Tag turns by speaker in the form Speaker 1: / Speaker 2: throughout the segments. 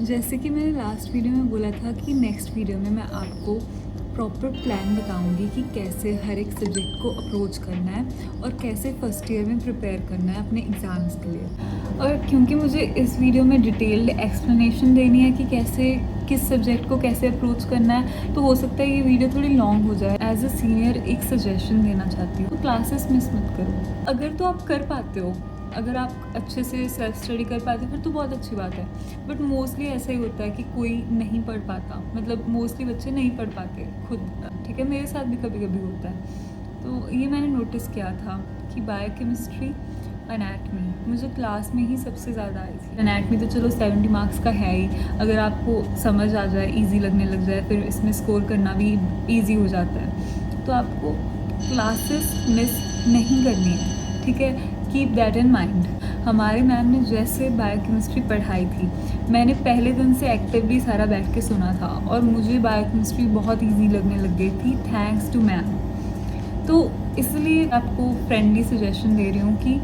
Speaker 1: जैसे कि मैंने लास्ट वीडियो में बोला था कि नेक्स्ट वीडियो में मैं आपको प्रॉपर प्लान बताऊंगी कि कैसे हर एक सब्जेक्ट को अप्रोच करना है और कैसे फर्स्ट ईयर में प्रिपेयर करना है अपने एग्ज़ाम्स के लिए। और क्योंकि मुझे इस वीडियो में डिटेल्ड एक्सप्लेनेशन देनी है कि कैसे किस सब्जेक्ट को कैसे अप्रोच करना है, तो हो सकता है ये वीडियो थोड़ी लॉन्ग हो जाए। एज अ सीनियर एक सजेशन देना चाहती हूँ, तो क्लासेस मिस मत करो। अगर तो आप कर पाते हो, अगर आप अच्छे से सेल्फ स्टडी कर पाते फिर तो बहुत अच्छी बात है। बट मोस्टली ऐसा ही होता है कि कोई नहीं पढ़ पाता, मतलब मोस्टली बच्चे नहीं पढ़ पाते खुद। ठीक है, मेरे साथ भी कभी कभी होता है। तो ये मैंने नोटिस किया था कि बायोकेमिस्ट्री, एनाटमी मुझे क्लास में ही सबसे ज़्यादा आई थी। एनाटमी तो चलो 70 मार्क्स का है ही, अगर आपको समझ आ जाए, इजी लगने लग जाए, फिर इसमें स्कोर करना भी इजी हो जाता है। तो आपको क्लासेस मिस नहीं करनी है, ठीक है। Keep that in mind. हमारे मैम ने जैसे बायोकेमिस्ट्री पढ़ाई थी, मैंने पहले दिन से एक्टिवली सारा बैठ के सुना था और मुझे बायोकेमिस्ट्री बहुत इजी लगने लग गई थी, थैंक्स टू मैम। तो इसलिए आपको फ्रेंडली सजेशन दे रही हूँ कि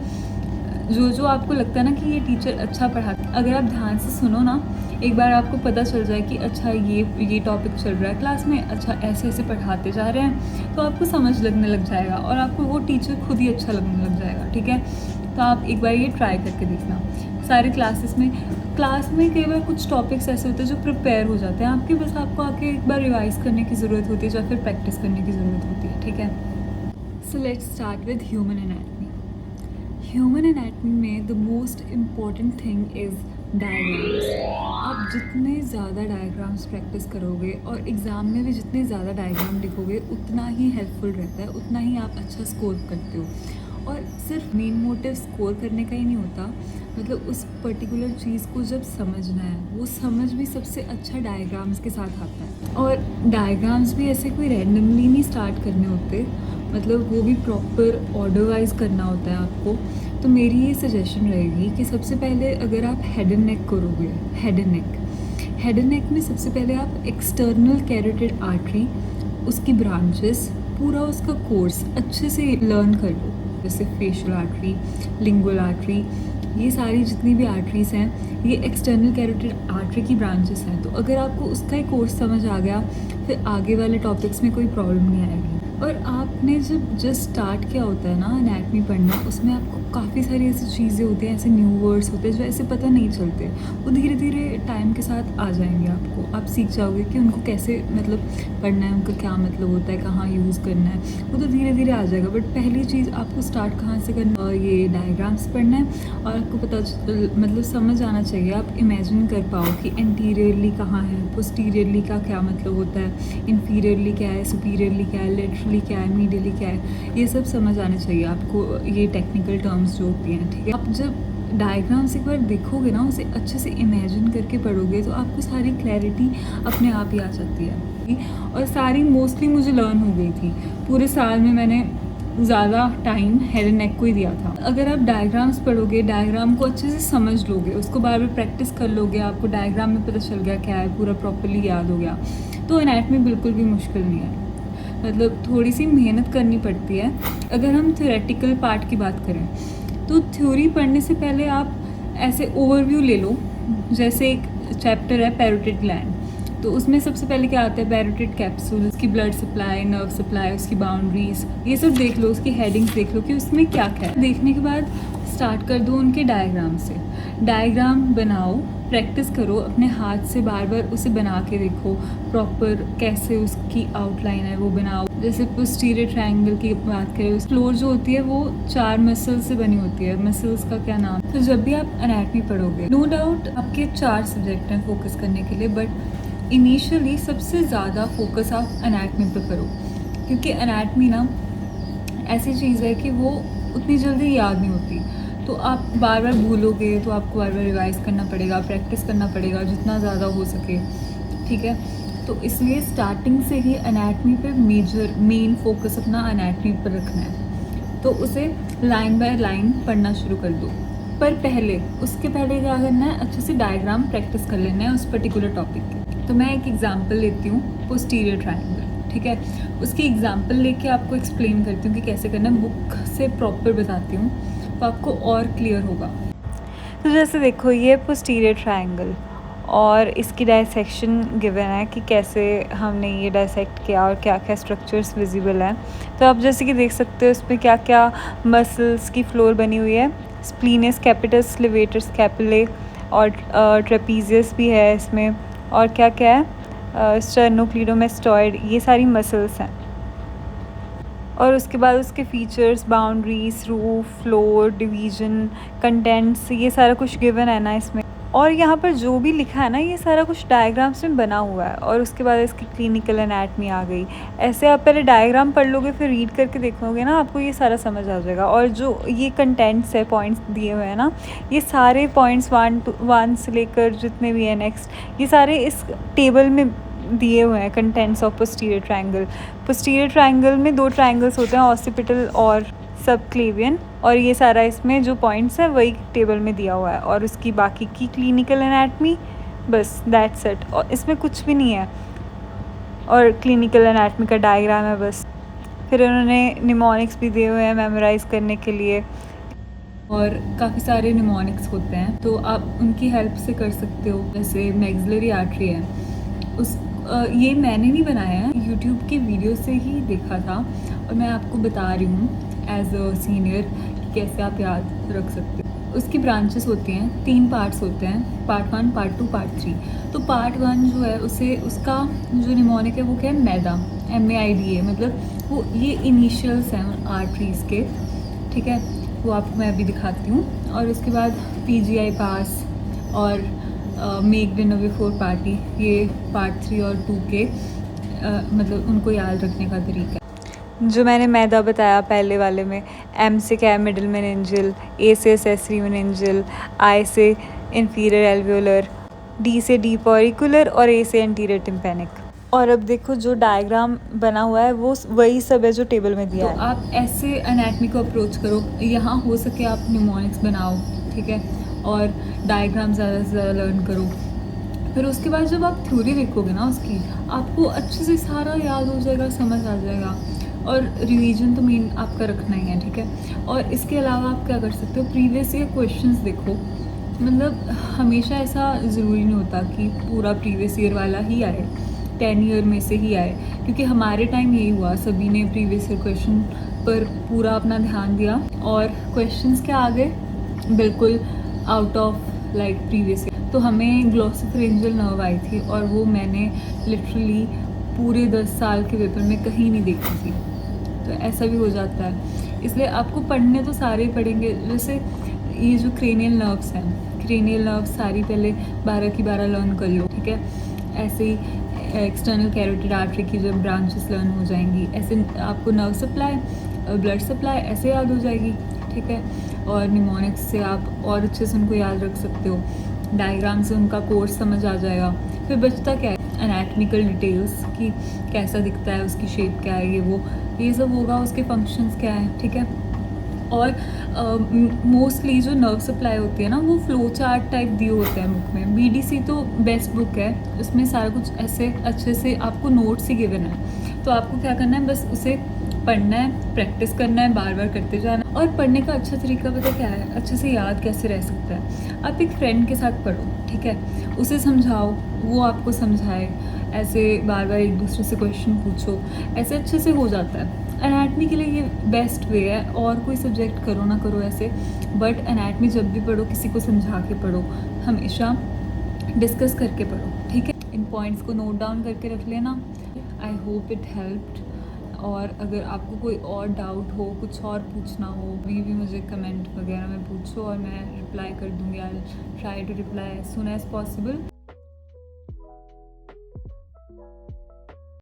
Speaker 1: जो आपको लगता है ना कि ये टीचर अच्छा पढ़ाता, अगर आप ध्यान से सुनो ना, एक बार आपको पता चल जाए कि अच्छा ये टॉपिक चल रहा है क्लास में, अच्छा ऐसे ऐसे पढ़ाते जा रहे हैं, तो आपको समझ लगने लग जाएगा और आपको वो टीचर खुद ही अच्छा लगने लग जाएगा। ठीक है, तो आप एक बार ये ट्राई करके देखना। सारे क्लास में कई बार कुछ टॉपिक्स ऐसे होते हैं जो प्रिपेयर हो जाते हैं आपके, बस आपको आके एक बार रिवाइज करने की ज़रूरत होती है या फिर प्रैक्टिस करने की ज़रूरत होती है। ठीक है, so let's start with human anatomy. Human anatomy में the most important thing is diagrams. आप जितने ज़्यादा डायग्राम्स प्रैक्टिस करोगे और एग्ज़ाम में भी जितने ज़्यादा डायग्राम लिखोगे उतना ही हेल्पफुल रहता है, उतना ही आप अच्छा स्कोर करते हो। और सिर्फ मेन मोटिव स्कोर करने का ही नहीं होता, मतलब उस पर्टिकुलर चीज़ को जब समझना है, वो समझ भी सबसे अच्छा डायग्राम्स के साथ आता है। और डायग्राम्स भी ऐसे कोई रैंडमली नहीं स्टार्ट करने होते, मतलब वो भी प्रॉपर ऑर्डर वाइज करना होता है आपको। तो मेरी ये सजेशन रहेगी कि सबसे पहले अगर आप हेड एंड नेक करोगे, हेड एंड नेक में सबसे पहले आप एक्सटर्नल कैरोटिड आर्टरी, उसकी ब्रांचेस, पूरा उसका कोर्स अच्छे से लर्न कर लो। जैसे फेशियल आर्टरी, लिंगुअल आर्टरी, ये सारी जितनी भी आर्टरीज़ हैं ये एक्सटर्नल कैरोटिड आर्टरी की ब्रांचेस हैं। तो अगर आपको उसका ही कोर्स समझ आ गया, फिर आगे वाले टॉपिक्स में कोई प्रॉब्लम नहीं आएगी। और आपने जब जस्ट स्टार्ट किया होता है ना एनाटमी पढ़ना, उसमें आपको काफ़ी सारी ऐसी चीज़ें होती हैं, ऐसे न्यू वर्ड्स होते हैं जो ऐसे पता नहीं चलते, वो धीरे धीरे टाइम के साथ आ जाएंगे आपको। आप सीख जाओगे कि उनको कैसे मतलब पढ़ना है, उनका क्या मतलब होता है, कहाँ यूज़ करना है, वो तो धीरे धीरे आ जाएगा। बट पहली चीज़ आपको स्टार्ट कहाँ से करना, और ये डायग्राम्स पढ़ना है और आपको पता मतलब समझ आना चाहिए, आप इमेजिन कर पाओ कि एंटीरियरली कहाँ है, पोस्टीरियरली का क्या मतलब होता है, इन्फीरियरली क्या है, सुपीरियरली क्या है, लेटरली क्या है, मीडियली क्या है, ये सब समझ आना चाहिए आपको, ये टेक्निकल टर्म्स जो होती हैं। ठीक है, आप जब डायग्राम्स एक बार देखोगे ना, उसे अच्छे से इमेजिन करके पढ़ोगे तो आपको सारी क्लैरिटी अपने आप ही आ जाती है। और सारी मोस्टली मुझे लर्न हो गई थी, पूरे साल में मैंने ज़्यादा टाइम हेड एंड नेक को ही दिया था। अगर आप डायग्राम्स पढ़ोगे, डायग्राम को अच्छे से समझ लोगे, उसको बार बार प्रैक्टिस कर लोगे, आपको डायग्राम में पता चल गया क्या है, पूरा प्रॉपर्ली याद हो गया, तो एनाटमी बिल्कुल भी मुश्किल नहीं है। मतलब थोड़ी सी मेहनत करनी पड़ती है। अगर हम थ्योरेटिकल पार्ट की बात करें तो थ्योरी पढ़ने से पहले आप ऐसे ओवरव्यू ले लो। जैसे एक चैप्टर है पैरोटिड ग्लैंड, तो उसमें सबसे पहले क्या आता है, पैरोटिड कैप्सूल, उसकी ब्लड सप्लाई, नर्व सप्लाई, उसकी बाउंड्रीज, ये सब देख लो, उसकी हेडिंग्स देख लो कि उसमें क्या क्या है। देखने के बाद स्टार्ट कर दो उनके डायग्राम से। डायग्राम बनाओ, प्रैक्टिस करो, अपने हाथ से बार बार उसे बना के देखो प्रॉपर कैसे उसकी आउटलाइन है वो बनाओ। जैसे पोस्टीरियर ट्रायंगल की बात करें, फ्लोर जो होती है वो 4 मसल से बनी होती है, मसल्स का क्या नाम। तो जब भी आप एनाटमी पढ़ोगे, नो डाउट आपके 4 सब्जेक्ट हैं फोकस करने के लिए, बट इनिशियली सबसे ज़्यादा फोकस आप एनाटमी पे करो, क्योंकि एनाटमी ना ऐसी चीज़ है कि वो उतनी जल्दी याद नहीं होती, तो आप बार बार भूलोगे, तो आपको बार बार रिवाइज करना पड़ेगा, प्रैक्टिस करना पड़ेगा जितना ज़्यादा हो सके। ठीक है, तो इसलिए स्टार्टिंग से ही एनाटमी पे मेन फोकस अपना एनाटमी पर रखना है। तो उसे लाइन बाय लाइन पढ़ना शुरू कर दो, पर उसके पहले क्या करना है, अच्छे से डायग्राम प्रैक्टिस कर लेना है उस पर्टिकुलर टॉपिक के। तो मैं एक एग्जाम्पल लेती हूँ, पोस्टीरियर ट्रायंगल। ठीक है, उसकी एग्जाम्पल लेके आपको एक्सप्लेन करती हूँ कि कैसे करना है, बुक से प्रॉपर बताती हूँ, तो आपको और क्लियर होगा। तो जैसे देखो, ये पोस्टीरियर ट्रायंगल और इसकी डायसेक्शन गिवन है कि कैसे हमने ये डायसेक्ट किया और क्या क्या स्ट्रक्चर्स विजिबल हैं। तो आप जैसे कि देख सकते हो इसमें क्या क्या मसल्स की फ्लोर बनी हुई है। स्प्लीनस कैपिटस लिवेटर स्कैपुले और ट्रेपीजियस भी है इसमें, और क्या क्या है स्टर्नोक्लीडोमेस्टॉइड, ये सारी मसल्स हैं। और उसके बाद उसके features, boundaries, roof, floor, division, contents, ये सारा कुछ गिवन है ना इसमें। और यहाँ पर जो भी लिखा है ना ये सारा कुछ डायग्राम्स में बना हुआ है। और उसके बाद इसकी क्लिनिकल एनाटमी आ गई। ऐसे आप पहले डायग्राम पढ़ लोगे, फिर रीड करके देखोगे ना, आपको ये सारा समझ आ जाएगा। और जो ये कंटेंट्स है, पॉइंट्स दिए हुए हैं ना, ये सारे पॉइंट्स 1 से लेकर जितने भी हैं नेक्स्ट, ये सारे इस टेबल में दिए हुए हैं। Contents of posterior triangle. Posterior triangle में 2 ट्रायंगल्स होते हैं, ऑसिपिटल और सबक्लेवियन, और ये सारा इसमें जो पॉइंट्स है वही टेबल में दिया हुआ है। और उसकी बाकी की क्लिनिकल एनाटमी, बस दैट्स इट, और इसमें कुछ भी नहीं है। और क्लिनिकल एनाटमी का डायग्राम है बस। फिर उन्होंने निमोनिक्स भी दिए हुए हैं मेमोराइज़ करने के लिए, और काफ़ी सारे निमोनिक्स होते हैं तो आप उनकी हेल्प से कर सकते हो। जैसे मैक्सिलरी आर्टरी है, ये मैंने नहीं बनाया है, यूट्यूब के वीडियो से ही देखा था, और मैं आपको बता रही हूँ एज अ सीनियर कि कैसे आप याद रख सकते हो। उसकी ब्रांचेस होती हैं, 3 पार्ट्स होते हैं, पार्ट 1, पार्ट 2, पार्ट 3। तो पार्ट 1 जो है उसे, उसका जो निमोनिक है वो क्या है, मैदा, MAIDA, मतलब वो ये इनिशियल्स हैं आर्टरीज़ के, ठीक है। वो आपको मैं अभी दिखाती हूँ। और उसके बाद PGI पास और मेक डिनर बिफोर पार्टी, ये पार्ट 3 और 2 के मतलब उनको याद रखने का तरीका है। जो मैंने मैदा बताया पहले वाले में, M से क्या है, मिडिल मेनिंजियल, A से एसेसरी मेनिंजियल, I से इंफीरियर एल्वियोलर, D से डीप ऑरिकुलर और A से एंटीरियर टिम्पैनिक। और अब देखो जो डायग्राम बना हुआ है वो वही सब है जो टेबल में दिया है। तो आप ऐसे एनाटमी को अप्रोच करो, यहाँ हो सके आप न्यूमोनिक्स बनाओ, ठीक है, और डायग्राम ज़्यादा से ज़्यादा लर्न करो। फिर उसके बाद जब आप थ्योरी देखोगे ना उसकी, आपको अच्छे से सारा याद हो जाएगा, समझ आ जाएगा। और रिवीजन तो मेन आपका रखना ही है, ठीक है। और इसके अलावा आप क्या कर सकते हो, प्रीवियस ईयर क्वेश्चंस देखो। मतलब हमेशा ऐसा ज़रूरी नहीं होता कि पूरा प्रीवियस ईयर वाला ही आए, 10 ईयर में से ही आए, क्योंकि हमारे टाइम यही हुआ, सभी ने प्रीवियस ईयर क्वेश्चन पर पूरा अपना ध्यान दिया और क्वेश्चंस क्या आ गए बिल्कुल out of like previous year. तो हमें ग्लॉसोफेरेंजियल नर्व आई थी और वो मैंने लिटरली पूरे 10 साल के पेपर में कहीं नहीं देखी थी। तो ऐसा भी हो जाता है, इसलिए आपको पढ़ने तो सारे ही पढ़ेंगे। जैसे ये जो क्रेनियल नर्व्स हैं, क्रेनियल नर्व्स सारी पहले 12 की 12 लर्न कर लो, ठीक है। ऐसे ही एक्सटर्नल कैरोटिड आर्टरी की जब ब्रांचेस लर्न हो जाएंगी, ऐसे आपको नर्व सप्लाई, ब्लड सप्लाई ऐसे याद हो जाएगी, ठीक है। और निमोनिक्स से आप और अच्छे से उनको याद रख सकते हो, डायग्राम से उनका कोर्स समझ आ जाएगा। फिर बचता क्या है, एनाटमिकल डिटेल्स कि कैसा दिखता है, उसकी शेप क्या है, ये सब होगा, उसके फंक्शंस क्या है, ठीक है। और मोस्टली जो नर्व सप्लाई होती है ना, वो फ्लो चार्ट टाइप दिए होते हैं बुक में। BDC तो बेस्ट बुक है, उसमें सारा कुछ ऐसे अच्छे से आपको नोट्स ही गिवन है। तो आपको क्या करना है, बस उसे पढ़ना है, प्रैक्टिस करना है, बार बार करते जाना। और पढ़ने का अच्छा तरीका पता क्या है, अच्छे से याद कैसे रह सकता है, आप एक फ्रेंड के साथ पढ़ो, ठीक है, उसे समझाओ, वो आपको समझाए, ऐसे बार बार एक दूसरे से क्वेश्चन पूछो, ऐसे अच्छे से हो जाता है। एनाटमी के लिए ये बेस्ट वे है, और कोई सब्जेक्ट करो ना करो ऐसे, बट एनाटमी जब भी पढ़ो किसी को समझा के पढ़ो, हमेशा डिस्कस करके पढ़ो, ठीक है। इन पॉइंट्स को नोट डाउन करके रख लेना। I hope it helped. और अगर आपको कोई और डाउट हो, कुछ और पूछना हो, भी मुझे कमेंट वगैरह में पूछो और मैं रिप्लाई कर दूँगी। I try to reply as soon as possible.